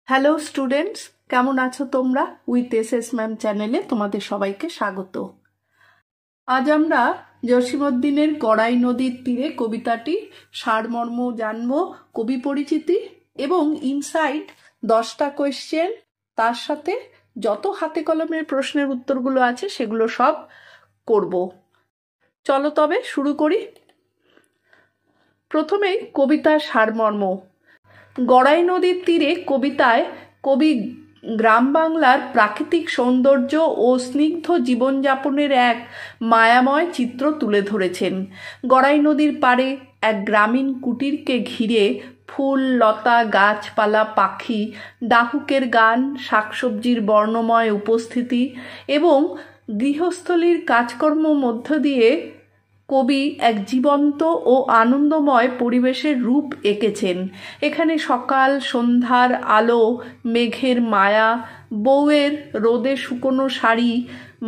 Hello students, কেমন আছো তোমরা? উইথ এসএস ম্যাম চ্যানেলে তোমাদের সবাইকে স্বাগত। আজ আমরা জসীমউদ্দিনের গড়াই নদীর তীরে কবিতাটি সারমর্ম জানব, কবি পরিচিতি এবং ইনসাইট 10টা কোয়েশ্চেন, তার সাথে যত হাতে কলমের প্রশ্নের উত্তরগুলো আছে সেগুলো সব করব। চলো তবে শুরু করি। প্রথমেই কবিতার সারমর্ম। গড়াই নদীর তীরে কবিতায় কবি গ্রাম বাংলার প্রাকৃতিক সৌন্দর্য ও স্নিগ্ধ জীবনযাপনের এক মায়াময় চিত্র তুলে ধরেছেন। গড়াই নদীর পাড়ে এক গ্রামীণ কুটিরকে ঘিরে ফুল, লতা, গাছপালা, পাখি, ডাহুকের গান, শাকসবজির বর্ণময় উপস্থিতি এবং গৃহস্থলীর কাজকর্ম মধ্য দিয়ে কবি এক জীবন্ত ও আনন্দময় পরিবেশের রূপ এঁকেছেন। এখানে সকাল সন্ধ্যার আলো, মেঘের মায়া, বউয়ের রোদে শুকনো শাড়ি,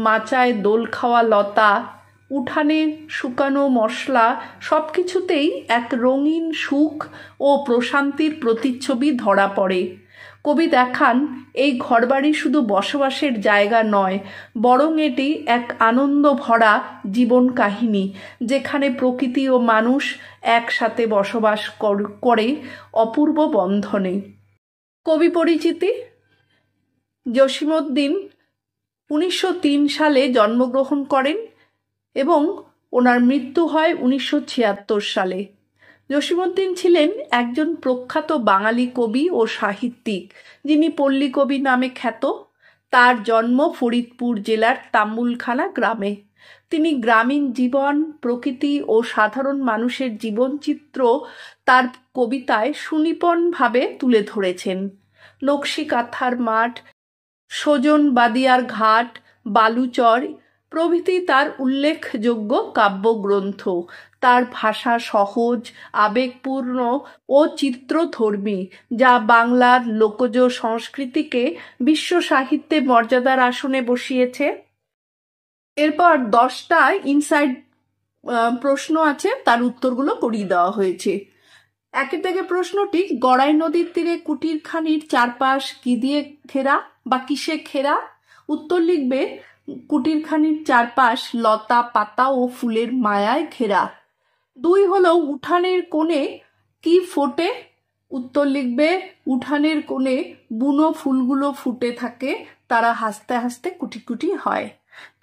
মাচায় দোল খাওয়া লতা, উঠানে শুকানো মশলা, সব কিছুতেই এক রঙিন সুখ ও প্রশান্তির প্রতিচ্ছবি ধরা পড়ে। কবি দেখান এই ঘরবাড়ি শুধু বসবাসের জায়গা নয়, বরং এটি এক আনন্দ ভরা জীবন কাহিনী, যেখানে প্রকৃতি ও মানুষ একসাথে বসবাস করে অপূর্ব বন্ধনে। কবি পরিচিতি। জসীমউদ্দিন 1903 সালে জন্মগ্রহণ করেন এবং ওনার মৃত্যু হয় 1976 সালে। জসীমউদ্দিন ছিলেন একজন প্রখ্যাত বাঙালি কবি ও সাহিত্যিক, যিনি পল্লী কবি নামে খ্যাত। তার জন্ম ফরিদপুর জেলার তাম্বুলখানা গ্রামে। তিনি গ্রামীণ জীবন, প্রকৃতি ও সাধারণ মানুষের জীবনচিত্র তার কবিতায় সুনিপুণভাবে তুলে ধরেছেন। নকশি কাঁথার মাঠ, সজন বাদিয়ার ঘাট, বালুচর প্রভৃতি তার উল্লেখযোগ্য কাব্যগ্রন্থ। তার ভাষা সহজ, আবেগপূর্ণ ও চিত্রধর্মী, যা বাংলার লোকজ সংস্কৃতিকে বিশ্ব সাহিত্যে মর্যাদার আসনে বসিয়েছে। এরপর 10টা ইনসাইড প্রশ্ন আছে, তার উত্তরগুলো করিয়ে দেওয়া হয়েছে। একের থেকে প্রশ্নটি, গড়াই নদীর তীরে কুটিরখানির চারপাশ কি দিয়ে ঘেরা বা কিসে ঘেরা? উত্তর লিখবে, কুটিরখানির চারপাশ লতা পাতা ও ফুলের মায়ায় ঘেরা। 2 হলো, উঠানের কোণে কি ফোটে? উত্তর লিখবে, উঠানের কোণে বুনো ফুলগুলো ফুটে থাকে, তারা হাসতে হাসতে কুটি কুটি হয়।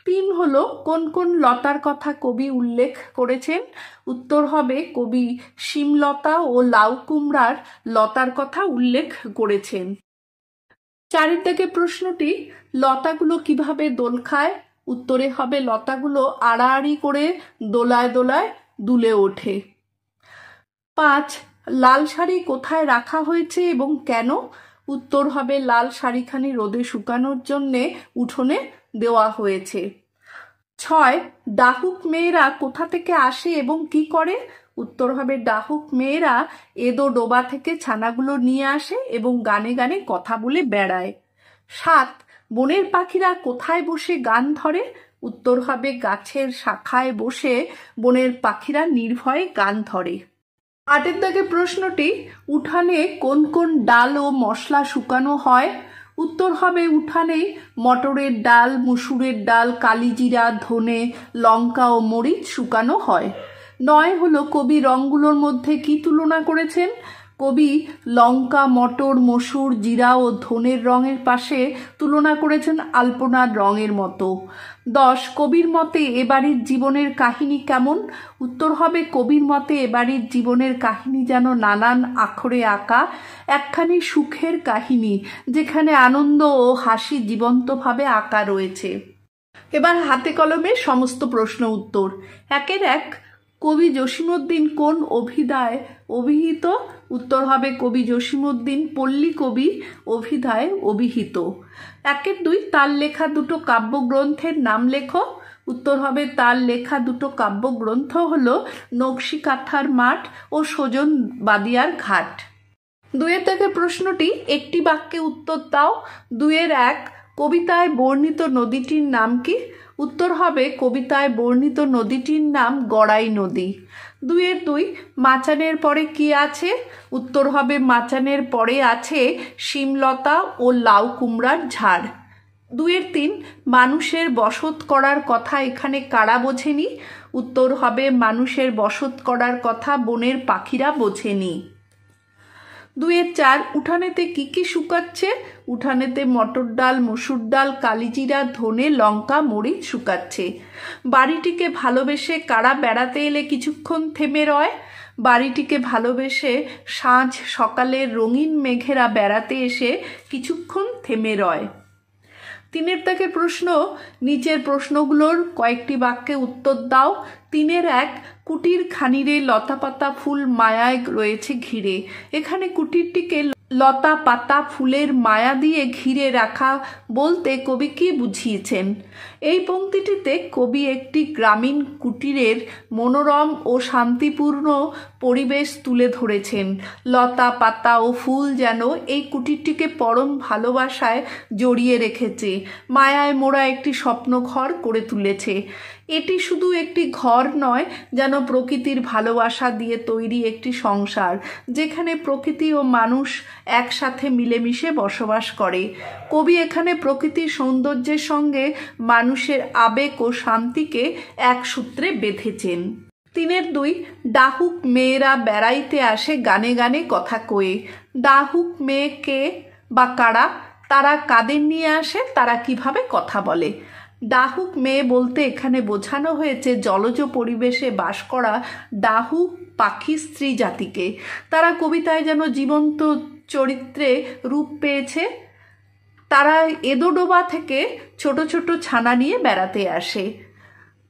3 হলো, কোন কোন লতার কথা কবি উল্লেখ করেছেন? উত্তর হবে, কবি শিমলতা ও লাউ কুমড়ার লতার কথা উল্লেখ করেছেন। 4 থেকে প্রশ্নটি, লতাগুলো কিভাবে দোল খায়? উত্তরে হবে, লতাগুলো আড়াআড়ি করে দোলায় দোলায় দুলে ওঠে। 5, লাল শাড়ি কোথায় রাখা হয়েছে এবং কেন? উত্তর হবে, লাল শাড়িখানি রোদে শুকানোর জন্যে উঠোনে দেওয়া হয়েছে। 6, ডাহুক মেয়েরা কোথা থেকে আসে এবং কি করে? উত্তর হবে, ডাহুক মেয়েরা এদো ডোবা থেকে ছানাগুলো নিয়ে আসে এবং গানে গানে কথা বলে বেড়ায়। 7, বনের পাখিরা কোথায় বসে গান ধরে? উত্তর হবে, গাছের শাখায় বসে বনের পাখিরা নির্ভয়ে গান ধরে। 8 থেকে প্রশ্নটি, উঠানে কোন কোন ডাল ও মশলা শুকানো হয়? উত্তর হবে, উঠানে মটরের ডাল, মুসুরের ডাল, কালিজিরা, ধনে, লঙ্কা ও মরিচ শুকানো হয়। 9 হলো, কবি রঙগুলোর মধ্যে কি তুলনা করেছেন? কবি লঙ্কা, মটর, মসুর, জিরা ও ধনের রঙের পাশে তুলনা করেছেন আলপনার রঙের মতো। 10, কবির মতে এ বাড়ির জীবনের কাহিনী কেমন? উত্তর হবে, কবির মতে এ বাড়ির জীবনের কাহিনী যেন নানান আখরে আঁকা একখানি সুখের কাহিনী, যেখানে আনন্দ ও হাসি জীবন্তভাবে আঁকা রয়েছে। এবার হাতে কলমে সমস্ত প্রশ্ন উত্তর। 1 কবি জসীমউদ্দিন কোন অভিধায় অভিহিত? উত্তর হবে, কবি জসীমউদ্দিন পল্লী কবি অভিধায় অভিহিত। 2, তার লেখা দুটো কাব্যগ্রন্থের নাম লেখো। উত্তর হবে, তার লেখা দুটো কাব্যগ্রন্থ হলো নকশি কাঁথার মাঠ ও সজন বাদিয়ার ঘাট। 2 থেকে প্রশ্নটি, একটি বাক্যে উত্তর দাও। 2-1, কবিতায় বর্ণিত নদীটির নাম কি? উত্তর হবে, কবিতায় বর্ণিত নদীটির নাম গড়াই নদী। দুইয়ের দুই, মাচানের পরে কি আছে? উত্তর হবে মাচানের পরে আছে শিমলতা ও লাউ কুমড়ার ঝাড়। দুইয়ের তিন, মানুষের বসত করার কথা এখানে কারা বোঝেনি? উত্তর হবে মানুষের বসত করার কথা বনের পাখিরা বোঝেনি। দুইয়ের চার, উঠানেতে কি কি শুকাচ্ছে? উঠানেতে মটর ডাল, মসুর ডাল, কালিজিরা, ধনে, লঙ্কা, মরিচ শুকাচ্ছে। বাড়িটিকে ভালোবেসে কারা বেড়াতে এলে কিছুক্ষণ থেমে রয়? বাড়িটিকে ভালোবেসে সাঁঝ সকালের রঙিন মেঘেরা বেড়াতে এসে কিছুক্ষণ থেমে রয়। তিনের দাগের প্রশ্ন, নিচের প্রশ্নগুলোর কয়েকটি বাক্যে উত্তর দাও। তিনের এক, কুটির খানিরে লতা পাতা ফুল মায়ায় রয়েছে ঘিরে। এখানে কুটিরটিকে লতা পাতা ফুলের মায়া দিয়ে ঘিরে রাখা বলতে কবি কি বুঝিয়েছেন? এই পংক্তিটিতে কবি একটি গ্রামীণ কুটিরের মনোরম ও শান্তিপূর্ণ পরিবেশ তুলে ধরেছেন। লতা পাতা ও ফুল যেন এই কুটিরটিকে পরম ভালোবাসায় জড়িয়ে রেখেছে, মায়ায় মোড়া একটি স্বপ্নঘর করে তুলেছে। এটি শুধু একটি ঘর নয়, যেন প্রকৃতির ভালোবাসা দিয়ে তৈরি একটি সংসার, যেখানে প্রকৃতি ও মানুষ একসাথে মিলেমিশে বসবাস করে। কবি এখানে প্রকৃতির সৌন্দর্যের সঙ্গে মানুষের আবেগ ও শান্তিকে এক সূত্রে বেঁধেছেন। তিনের দুই, ডাহুক মেয়েরা বেড়াইতে আসে গানে গানে কথা কয়ে। ডাহুক মেয়ে কে বা কারা? তারা কাদের নিয়ে আসে? তারা কিভাবে কথা বলে? ডাহুক মেয়ে বলতে এখানে বোঝানো হয়েছে জলজ পরিবেশে বাস করা ডাহুক পাখি স্ত্রী জাতিকে। তারা কবিতায় যেন জীবন্ত চরিত্রে রূপ পেয়েছে। তারা এদোডোবা থেকে ছোট ছোট ছানা নিয়ে বেড়াতে আসে।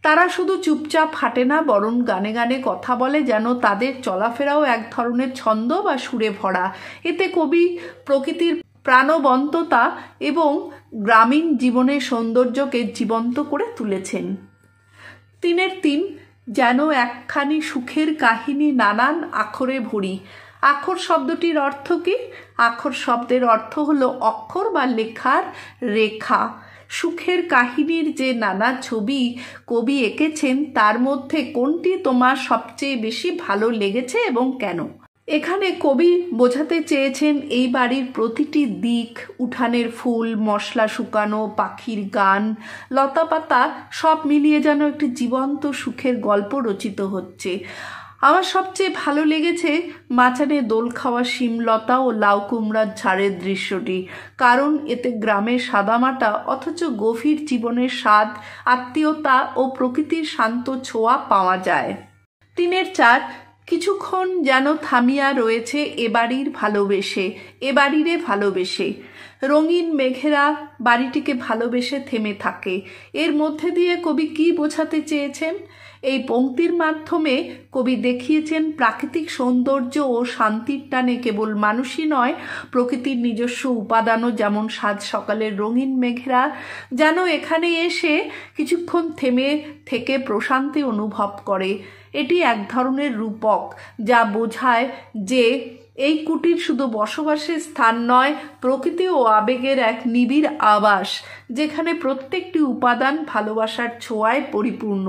তারা শুধু চুপচাপ হাঁটে না, বরং গানে গানে কথা বলে, যেন তাদের চলাফেরাও এক ধরনের ছন্দ বা সুরে ভরা। এতে কবি প্রকৃতির প্রাণবন্ততা এবং গ্রামীণ জীবনের সৌন্দর্যকে জীবন্ত করে তুলেছেন। তিনের তিন, যেন একখানি সুখের কাহিনী নানান আখরে ভরি। আখর শব্দটির অর্থ কি? আখর শব্দের অর্থ হলো অক্ষর বা লেখার রেখা। সুখের কাহিনীর যে নানা ছবি কবি এঁকেছেন, তার মধ্যে কোনটি তোমার সবচেয়ে বেশি ভালো লেগেছে এবং কেন? এখানে কবি বোঝাতে চেয়েছেন এই বাড়ির প্রতিটি দিক, উঠানের ফুল, মশলা শুকানো, পাখির গান, লতা পাতা সব মিলিয়ে যেন একটি জীবন্ত সুখের গল্প রচিত হচ্ছে। আমার সবচেয়ে ভালো লেগেছে মাচানে দোল খাওয়া শিমলতা ও লাউ কুমড়ার ঝাড়ের দৃশ্যটি, কারণ এতে গ্রামের সাদামাটা অথচ গভীর জীবনের স্বাদ, আত্মীয়তা ও প্রকৃতির শান্ত ছোঁয়া পাওয়া যায়। তিনের চার, কিছুক্ষণ যেন থামিয়া রয়েছে এবাড়ির ভালোবেসে, এবাড়িরে ভালোবেসে। রঙিন মেঘেরা বাড়িটিকে ভালোবেসে থেমে থাকে। এর মধ্যে দিয়ে কবি কি বোঝাতে চেয়েছেন? এই পংক্তির মাধ্যমে কবি দেখিয়েছেন প্রাকৃতিক সৌন্দর্য ও শান্তির টানে কেবল মানুষই নয়, প্রকৃতির নিজস্ব উপাদানও, যেমন সাত সকালের রঙিন মেঘেরা যেন এখানে এসে কিছুক্ষণ থেমে থেকে প্রশান্তি অনুভব করে। এটি এক ধরনের রূপক, যা বোঝায় যে এই কুটির শুধু বসবাসের স্থান নয়, প্রকৃতি ও আবেগের এক নিবিড় আবাস, যেখানে প্রত্যেকটি উপাদান ভালোবাসার ছোঁয়ায় পরিপূর্ণ।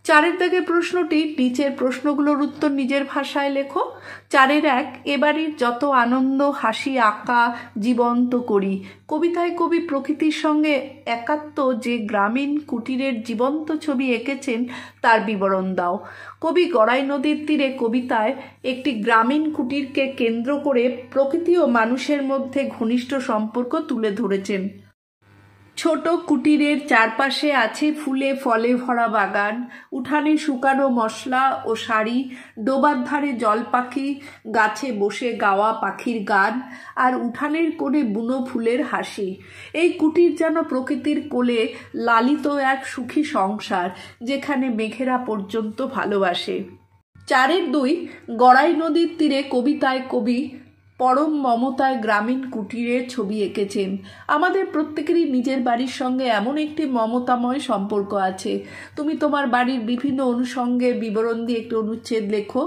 চারের দাগের প্রশ্নটি, নিচের প্রশ্নগুলোর উত্তর নিজের ভাষায় লেখো। চারের এক, এবাড়ির যত আনন্দ, হাসি, আঁকা জীবন্ত করি। কবিতায় কবি প্রকৃতির সঙ্গে একাত্ম যে গ্রামীণ কুটিরের জীবন্ত ছবি এঁকেছেন তার বিবরণ দাও। কবি গড়াই নদীর তীরে কবিতায় একটি গ্রামীণ কুটিরকে কেন্দ্র করে প্রকৃতি ও মানুষের মধ্যে ঘনিষ্ঠ সম্পর্ক তুলে ধরেছেন। ছোট কুটিরের চারপাশে আছে ফুলে ফলে ভরা বাগান, উঠানে শুকানো মশলা ও শাড়ি, ডোবার ধারে জল পাখি, গাছে বসে গাওয়া পাখির গান, আর উঠানের কোণে বুনো ফুলের হাসি। এই কুটির যেন প্রকৃতির কোলে লালিত এক সুখী সংসার, যেখানে মেঘেরা পর্যন্ত ভালোবাসে। চারের দুই, গড়াই নদীর তীরে কবিতায় কবি পরম মমতায় গ্রামীণ কুটিরের ছবি এঁকেছেন। আমাদের প্রত্যেকেরই নিজের বাড়ির সঙ্গে এমন একটি মমতাময় সম্পর্ক আছে। তুমি তোমার বাড়ির বিভিন্ন অনুষঙ্গের বিবরণ দিয়ে একটি অনুচ্ছেদ লেখো।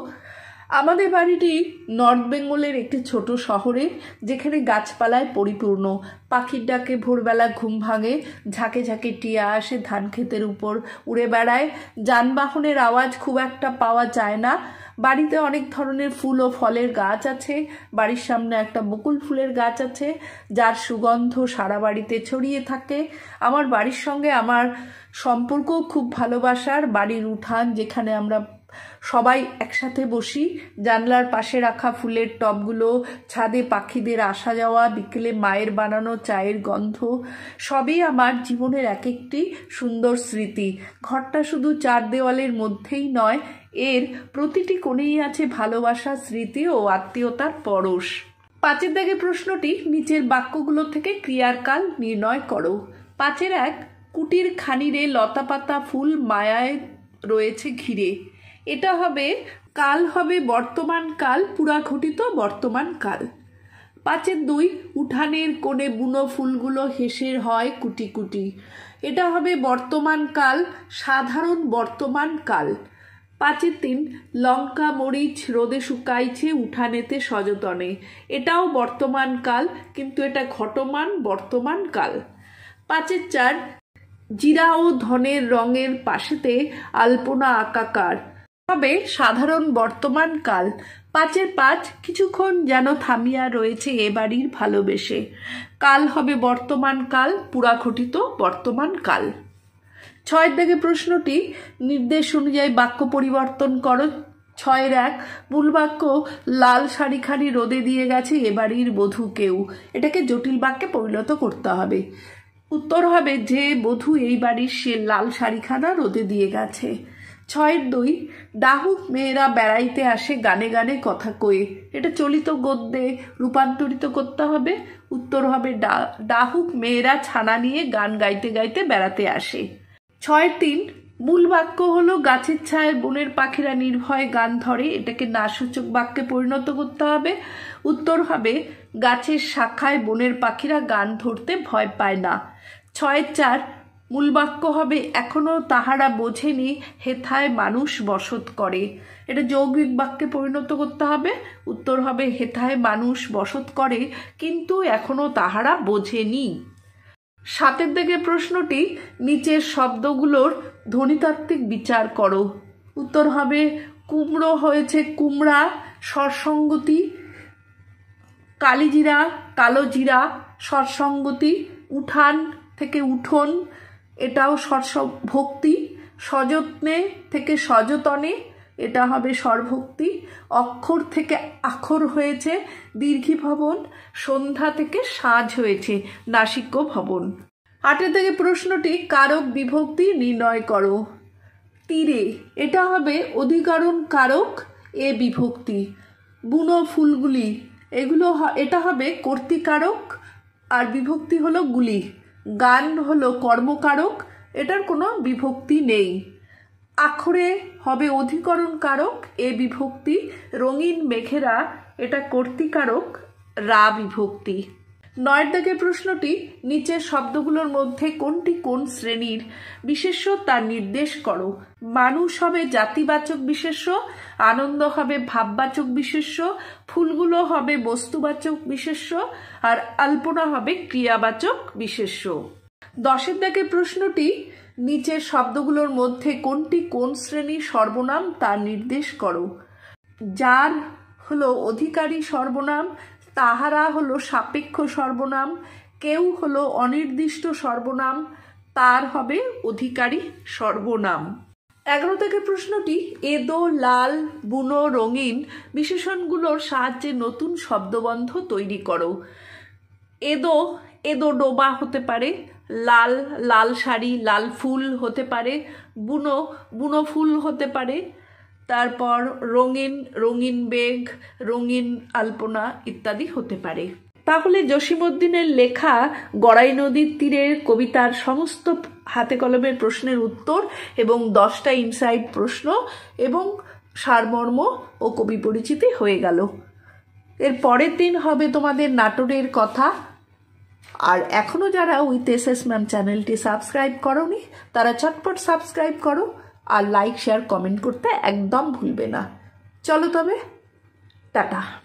আমাদের বাড়িটি নর্থ বেঙ্গলের একটি ছোট শহরে, যেখানে গাছপালায় পরিপূর্ণ। পাখির ডাকে ভোরবেলা ঘুম ভাঙে, ঝাঁকে ঝাঁকে টিয়া আসে ধান ক্ষেতের উপর উড়ে বেড়ায়। যানবাহনের আওয়াজ খুব একটা পাওয়া যায় না। বাড়িতে অনেক ধরনের ফুল ও ফলের গাছ আছে। বাড়ির সামনে একটা বকুল ফুলের গাছ আছে, যার সুগন্ধ সারা বাড়িতে ছড়িয়ে থাকে। আমার বাড়ির সঙ্গে আমার সম্পর্ক খুব ভালোবাসার। বাড়ির উঠান, যেখানে আমরা সবাই একসাথে বসি, জানলার পাশে রাখা ফুলের টবগুলো, ছাদে পাখিদের আসা যাওয়া, বিকেলে মায়ের বানানো চায়ের গন্ধ, সবই আমার জীবনের এক একটি সুন্দর স্মৃতি। ঘরটা শুধু চার দেওয়ালের মধ্যেই নয়, এর প্রতিটি কোণেই আছে ভালোবাসা, স্মৃতি ও আত্মীয়তার পরশ। 5 দাগে প্রশ্নটি, নিচের বাক্যগুলো থেকে ক্রিয়ার কাল নির্ণয় করো। 5-1, কুটির খানিরে লতাপাতা ফুল মায়ায় রয়েছে ঘিরে। এটা হবে, কাল হবে বর্তমান কাল, পুরাঘটিত বর্তমান কাল। 5-2, উঠানের কোণে বুনো ফুলগুলো হেসের হয় কুটি কুটি। এটা হবে বর্তমান কাল, সাধারণ বর্তমান কাল। 5-3, লঙ্কা মরিচ রোদে শুকাইছে উঠানেতে সযতনে। এটাও বর্তমান কাল, কিন্তু এটা ঘটমান বর্তমান কাল। 5-4, জিরা ও ধনের রঙের পাশেতে আলপনা আকাকার। হবে সাধারণ বর্তমান কাল। 5-5, কিছুক্ষণ যেন থামিয়া রয়েছে এ বাড়ির ভালোবেসে। কাল হবে বর্তমান কাল, পুরাঘটিত বর্তমান কাল। 6 দাগে প্রশ্নটি, নির্দেশ অনুযায়ী বাক্য পরিবর্তন করো। 6-1, মূল বাক্য, লাল শাড়িখানি রোদে দিয়ে গেছে এ বাড়ির বধূ কেউ। এটাকে জটিল বাক্যে পরিণত করতে হবে। উত্তর হবে, যে বধূ এই বাড়ির সে লাল শাড়িখানা রোদে দিয়ে গেছে। 6-2, ডাহুক মেয়েরা বেড়াইতে আসে গানে গানে কথা কয়ে। এটা চলিত গদ্যে রূপান্তরিত করতে হবে। উত্তর হবে, ডাহুক মেয়েরা ছানা নিয়ে গান গাইতে গাইতে বেড়াতে আসে। 6-3, মূল বাক্য হলো, গাছের ছায়ায় বনের পাখিরা নির্ভয়ে গান ধরে। এটাকে নাসূচক বাক্যে পরিণত করতে হবে। উত্তর হবে, গাছের শাখায় বনের পাখিরা গান ধরতে ভয় পায় না। 6-4, মূল বাক্য হবে, এখনো তাহারা বোঝেনি হেথায় মানুষ বসত করে। এটা যৌগিক বাক্যে পরিণত করতে হবে। উত্তর হবে, হেথায় মানুষ বসত করে, কিন্তু এখনো তাহারা বোঝেনি। 7 দাগে প্রশ্নটি, নিচের শব্দগুলোর ধ্বনিতাত্ত্বিক বিচার করো। উত্তর হবে, কুমড়ো হয়েছে কুমড়া, স্বরসঙ্গতি। কালিজিরা কালো জিরা, স্বরসঙ্গতি। উঠান থেকে উঠোন, এটাও স্বরভক্তি। সযত্নে থেকে সযতনে, এটা হবে স্বরভক্তি। অক্ষর থেকে আখর হয়েছে দীর্ঘী ভবন। সন্ধ্যা থেকে সাঁঝ হয়েছে নাসিক্য ভবন। 8 থেকে প্রশ্নটি, কারক বিভক্তি নির্ণয় করো। তীরে, এটা হবে অধিকরণ কারক এ বিভক্তি। বুনো ফুলগুলি, এটা হবে কর্তৃকারক আর বিভক্তি হলো গুলি। গান হলো কর্মকারক, এটার কোনো বিভক্তি নেই। আখরে হবে অধিকরণ কারক এ বিভক্তি। রঙিন মেঘেরা, এটা কর্তৃকারক রা বিভক্তি। 9 দাগের প্রশ্নটি, নিচের শব্দগুলোর মধ্যে কোনটি কোন শ্রেণীর বিশেষ্য তা নির্দেশ করো। মানুষ হবে জাতিবাচক বিশেষ্য, আনন্দ হবে ভাববাচক বিশেষ্য, ফুলগুলো হবে বস্তুবাচক বিশেষ্য, আর আলপনা হবে ক্রিয়াবাচক বিশেষ্য। 10 দাগের প্রশ্নটি, নিচের শব্দগুলোর মধ্যে কোনটি কোন শ্রেণীর সর্বনাম তা নির্দেশ করো। যার হলো অধিকারী সর্বনাম, তাহারা হলো সাপেক্ষ সর্বনাম, কেউ হলো অনির্দিষ্ট সর্বনাম, তার হবে অধিকারী সর্বনাম। 11 থেকে প্রশ্নটি, এদো, লাল, বুনো, রঙিন বিশেষণগুলোর সাহায্যে নতুন শব্দবন্ধ তৈরি করো। এদো, এদো ডোবা হতে পারে। লাল, লাল শাড়ি, লাল ফুল হতে পারে। বুনো, বুনো ফুল হতে পারে। তারপর রঙিন, রঙিন বেগ, রঙিন আলপনা ইত্যাদি হতে পারে। তাহলে জসীমউদ্দিনের লেখা গড়াই নদীর তীরের কবিতার সমস্ত হাতে কলমের প্রশ্নের উত্তর এবং 10টা ইনসাইড প্রশ্ন এবং সারমর্ম ও কবি পরিচিতি হয়ে গেল। এর পরের দিন হবে তোমাদের নাটোরের কথা। আর এখনো যারা উইথ এসএস ম্যাম চ্যানেলটি সাবস্ক্রাইব করোনি, তারা চটপট সাবস্ক্রাইব করো আর লাইক শেয়ার কমেন্ট করতে একদম ভুলবে না। চলো তবে। টাটা।